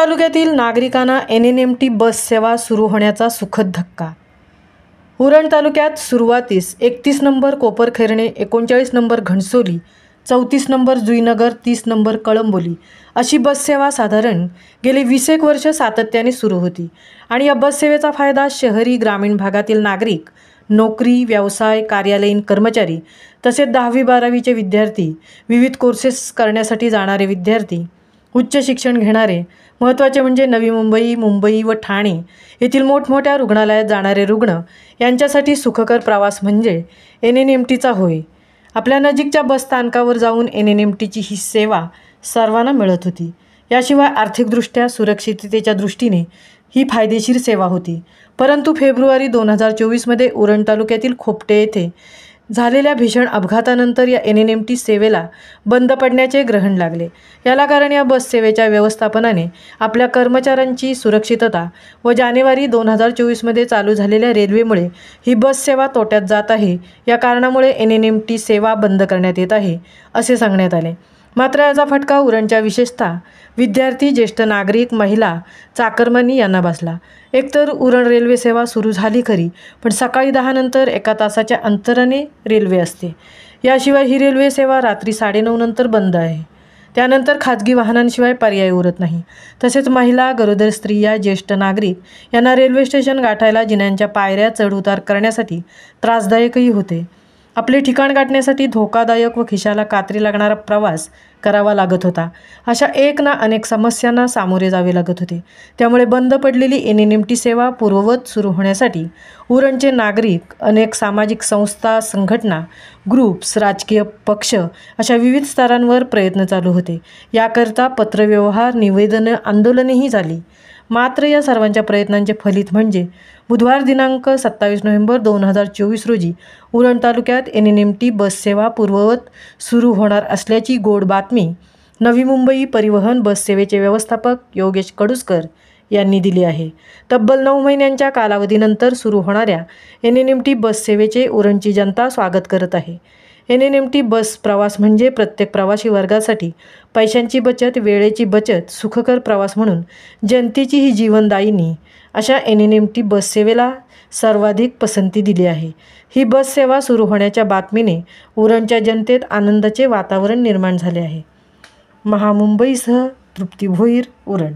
तालुक्यातील नागरिकांना NNMT बस सेवा सुरू होण्याचा सुखद धक्का। उरण तालुक्यात सुरुवातीस 31 number Koparkhairane, 39 number Ghansoli, 34 number Juinagar, 30 number Kalamboli अशी बस सेवा साधारण गेली 20 एक वर्ष सातत्याने सुरू होती आणि या बस सेवेचा फायदा शहरी ग्रामीण भागातील नागरिक, नोकरी, व्यवसाय, कार्यालयीन कर्मचारी तसेच 10वी-12वीचे विद्यार्थी, विविध कोर्सेस करण्यासाठी जाणारे विद्यार्थी, उच्च शिक्षण घेणारे, महत्त्वाचे म्हणजे नवी मुंबई, मुंबई व ठाणे येथील मोठमोठ्या रुग्णालयात जाणारे रुग्ण यांच्यासाठी सुखकर प्रवास म्हणजे NNMTचा होय। आपल्या नजीकच्या बस स्थानकावर जाऊन NNMTची ही सेवा सर्वांना मिळत होती। याशिवाय आर्थिकदृष्ट्या सुरक्षिततेच्या दृष्टीने ही फायदेशीर सेवा होती। परंतु फेब्रुवारी 2024 मध्ये उरण तालुक्यातील खोपटे येथे झालेल्या भीषण अपघातानंतर या NNMT सेवेला बंद पडण्याचे ग्रहण लागले। याला कारण या बस सेवेच्या व्यवस्थापनाने आपल्या कर्मचाऱ्यांची सुरक्षितता व जानेवारी 2024 मध्ये चालू झालेल्या रेल्वेमुळे ही बस सेवा तोट्यात जात आहे, या कारणामुळे NNMT सेवा बंद करण्यात येत आहे असे सांगण्यात आले। मात्र याचा फटका उरणच्या विशेषतः विद्यार्थी, ज्येष्ठ नागरिक, महिला, चाकरमानी यांना बसला। एकतर उरण रेल्वे सेवा सुरू झाली खरी, पण सकाळी 10 नंतर 1 तासाच्या अंतराने रेल्वे असते। याशिवाय ही रेल्वे सेवा रात्री 9:30 नंतर बंद आहे। त्यानंतर खाजगी वाहनांशिवाय पर्याय उरत नाही। तसेच महिला, गरोदर स्त्रिया, ज्येष्ठ नागरिक यांना रेल्वे स्टेशन गाठायला जिन्यांच्या पायऱ्या चढ-उतार करण्यासाठी त्रासदायकही होते। आपले ठिकाण गाठण्यासाठी धोकादायक व खिशाला कात्री लागणारा प्रवास करावा लागत होता। अशा एक ना अनेक समस्यांना सामोरे जावे लागत होते। त्यामुळे बंद पडलेली NNMT सेवा पूर्ववत सुरू होण्यासाठी उरणचे नागरिक, अनेक सामाजिक संस्था, संघटना, ग्रुप्स, राजकीय पक्ष अशा विविध स्तरांवर प्रयत्न चालू होते। याकरता पत्रव्यवहार, निवेदनं, आंदोलनेही झाली। मात्र या सर्वांच्या प्रयत्नांचे फलित म्हणजे बुधवार दिनांक 27 नोव्हेंबर 2024 रोजी उरण तालुक्यात NNMT बस सेवा पूर्ववत सुरू होणार असल्याची गोड बातमी नवी मुंबई परिवहन बस सेवेचे व्यवस्थापक योगेश कडुसकर यांनी दिली आहे। तब्बल 9 महिन्यांच्या कालावधीनंतर सुरू होणाऱ्या NNMT बस सेवेचे उरणची जनता स्वागत करत आहे। NNMT बस प्रवास म्हणजे प्रत्येक प्रवासी वर्गासाठी पैशांची बचत, वेळेची बचत, सुखकर प्रवास म्हणून जनतेची ही जीवनदायिनी अशा NNMT बस सेवेला सर्वाधिक पसंती दिली आहे। ही बस सेवा सुरू होण्याच्या बातमीने उरणच्या जनतेत आनंदाचे वातावरण निर्माण झाले आहे। महामुंबईसह तृप्ती भोईर, उरण।